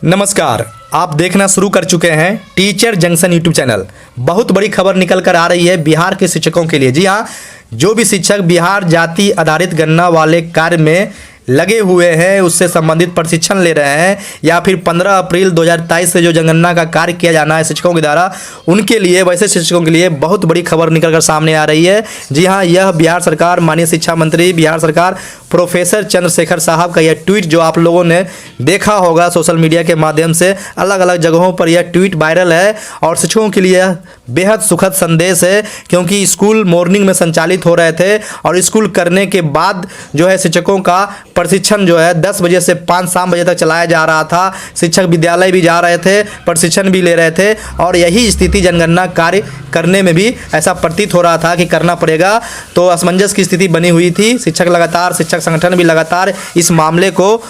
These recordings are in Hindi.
नमस्कार, आप देखना शुरू कर चुके हैं टीचर जंक्शन यूट्यूब चैनल। बहुत बड़ी खबर निकल कर आ रही है बिहार के शिक्षकों के लिए। जी हाँ, जो भी शिक्षक बिहार जाति आधारित गणना वाले कार्य में लगे हुए हैं, उससे संबंधित प्रशिक्षण ले रहे हैं या फिर 15 अप्रैल 2023 से जो जनगणना का कार्य किया जाना है शिक्षकों के द्वारा, उनके लिए, वैसे शिक्षकों के लिए बहुत बड़ी खबर निकल कर सामने आ रही है। जी हाँ, यह बिहार सरकार, माननीय शिक्षा मंत्री बिहार सरकार प्रोफेसर चंद्रशेखर साहब का यह ट्वीट जो आप लोगों ने देखा होगा सोशल मीडिया के माध्यम से, अलग अलग जगहों पर यह ट्वीट वायरल है और शिक्षकों के लिए बेहद सुखद संदेश है। क्योंकि स्कूल मॉर्निंग में संचालित हो रहे थे और स्कूल करने के बाद जो है शिक्षकों का प्रशिक्षण जो है 10 बजे से 5-7 बजे तक चलाया जा रहा था। शिक्षक विद्यालय भी जा रहे थे, प्रशिक्षण भी ले रहे थे और यही स्थिति जनगणना कार्य करने में भी ऐसा प्रतीत हो रहा था कि करना पड़ेगा। तो असमंजस की स्थिति बनी हुई थी। शिक्षक संगठन भी लगातार इस मामले को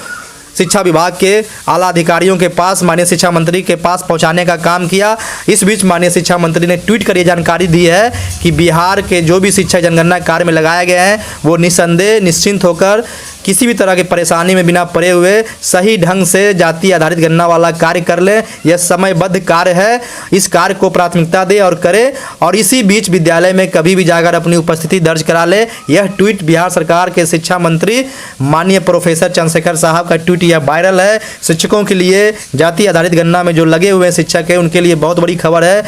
शिक्षा विभाग के आला अधिकारियों के पास, माननीय शिक्षा मंत्री के पास पहुंचाने का काम किया। इस बीच माननीय शिक्षा मंत्री ने ट्वीट कर ये जानकारी दी है कि बिहार के जो भी शिक्षक जनगणना कार्य में लगाए गए हैं वो निस्संदेह निश्चिंत होकर किसी भी तरह की परेशानी में बिना पड़े हुए सही ढंग से जाति आधारित गणना वाला कार्य कर लें। यह समयबद्ध कार्य है, इस कार्य को प्राथमिकता दे और करे और इसी बीच विद्यालय में कभी भी जाकर अपनी उपस्थिति दर्ज करा ले। यह ट्वीट बिहार सरकार के शिक्षा मंत्री माननीय प्रोफेसर चंद्रशेखर साहब का ट्वीट यह वायरल है। शिक्षकों के लिए, जाति आधारित गणना में जो लगे हुए शिक्षक हैं, उनके लिए बहुत बड़ी खबर है,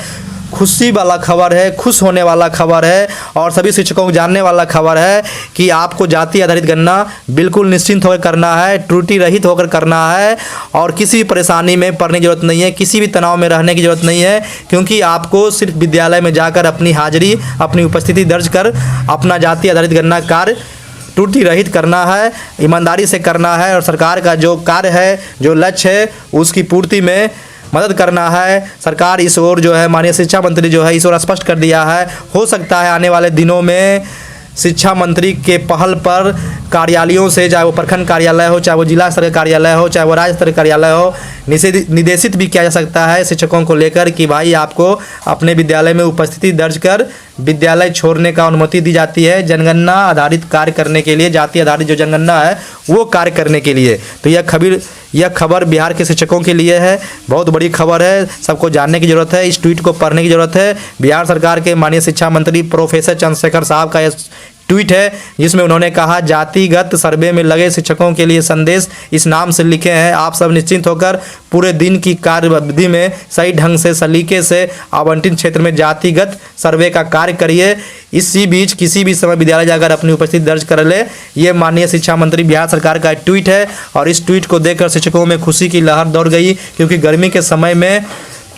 खुशी वाला खबर है, खुश होने वाला खबर है और सभी शिक्षकों को जानने वाला खबर है कि आपको जाति आधारित गणना बिल्कुल निश्चिंत होकर करना है, त्रुटि रहित होकर करना है और किसी भी परेशानी में पड़ने की जरूरत नहीं है, किसी भी तनाव में रहने की जरूरत नहीं है। क्योंकि आपको सिर्फ विद्यालय में जाकर अपनी हाजिरी, अपनी उपस्थिति दर्ज कर अपना जाति आधारित गणना कार्य त्रुटि रहित करना है, ईमानदारी से करना है और सरकार का जो कार्य है, जो लक्ष्य है, उसकी पूर्ति में मदद करना है। सरकार इस ओर जो है, माननीय शिक्षा मंत्री जो है इस ओर स्पष्ट कर दिया है। हो सकता है आने वाले दिनों में शिक्षा मंत्री के पहल पर कार्यालयों से, चाहे वो प्रखंड कार्यालय हो, चाहे वो जिला स्तर कार्यालय हो, चाहे वो राज्य स्तर कार्यालय हो, निर्देशित भी किया जा सकता है शिक्षकों को लेकर कि भाई आपको अपने विद्यालय में उपस्थिति दर्ज कर विद्यालय छोड़ने का अनुमति दी जाती है जनगणना आधारित कार्य करने के लिए, जाति आधारित जो जनगणना है वो कार्य करने के लिए। तो यह खबर बिहार के शिक्षकों के लिए है, बहुत बड़ी खबर है, सबको जानने की जरूरत है, इस ट्वीट को पढ़ने की जरूरत है। बिहार सरकार के माननीय शिक्षा मंत्री प्रोफेसर चंद्रशेखर साहब का ट्वीट है जिसमें उन्होंने कहा, जातिगत सर्वे में लगे शिक्षकों के लिए संदेश इस नाम से लिखे हैं। आप सब निश्चिंत होकर पूरे दिन की कार्यविधि में सही ढंग से, सलीके से आवंटित क्षेत्र में जातिगत सर्वे का कार्य करिए। इसी बीच किसी भी समय विद्यालय जाकर अपनी उपस्थिति दर्ज कर ले। ये माननीय शिक्षा मंत्री बिहार सरकार का ट्वीट है और इस ट्वीट को देखकर शिक्षकों में खुशी की लहर दौड़ गई। क्योंकि गर्मी के समय में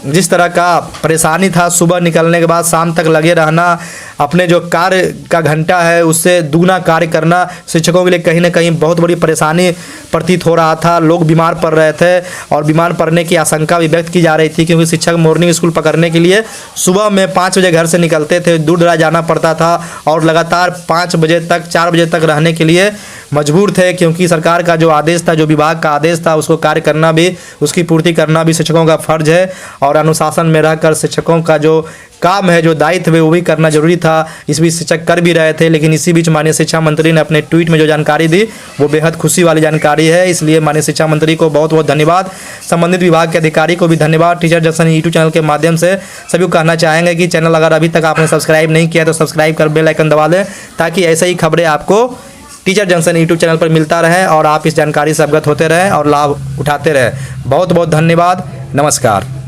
जिस तरह का परेशानी था, सुबह निकलने के बाद शाम तक लगे रहना, अपने जो कार्य का घंटा है उससे दुगना कार्य करना शिक्षकों के लिए कहीं ना कहीं बहुत बड़ी परेशानी प्रतीत हो रहा था। लोग बीमार पड़ रहे थे और बीमार पड़ने की आशंका भी व्यक्त की जा रही थी। क्योंकि शिक्षक मॉर्निंग स्कूल पकड़ने के लिए सुबह में 5 बजे घर से निकलते थे, दूर दराज जाना पड़ता था और लगातार 5 बजे तक, 4 बजे तक रहने के लिए मजबूर थे। क्योंकि सरकार का जो आदेश था, जो विभाग का आदेश था, उसको कार्य करना भी, उसकी पूर्ति करना भी शिक्षकों का फर्ज है और अनुशासन में रहकर शिक्षकों का जो काम है, जो दायित्व है, वो भी करना जरूरी था। इस बीच शिक्षक कर भी रहे थे, लेकिन इसी बीच माननीय शिक्षा मंत्री ने अपने ट्वीट में जो जानकारी दी वो बेहद खुशी वाली जानकारी है। इसलिए माननीय शिक्षा मंत्री को बहुत बहुत धन्यवाद, संबंधित विभाग के अधिकारी को भी धन्यवाद। टीचर जंक्शन यूट्यूब चैनल के माध्यम से सभी को कहना चाहेंगे कि चैनल अगर अभी तक आपने सब्सक्राइब नहीं किया तो सब्सक्राइब कर बेल आइकन दबा दें, ताकि ऐसे ही खबरें आपको टीचर जंक्शन यूट्यूब चैनल पर मिलता रहे और आप इस जानकारी से अवगत होते रहें और लाभ उठाते रहें। बहुत बहुत धन्यवाद, नमस्कार।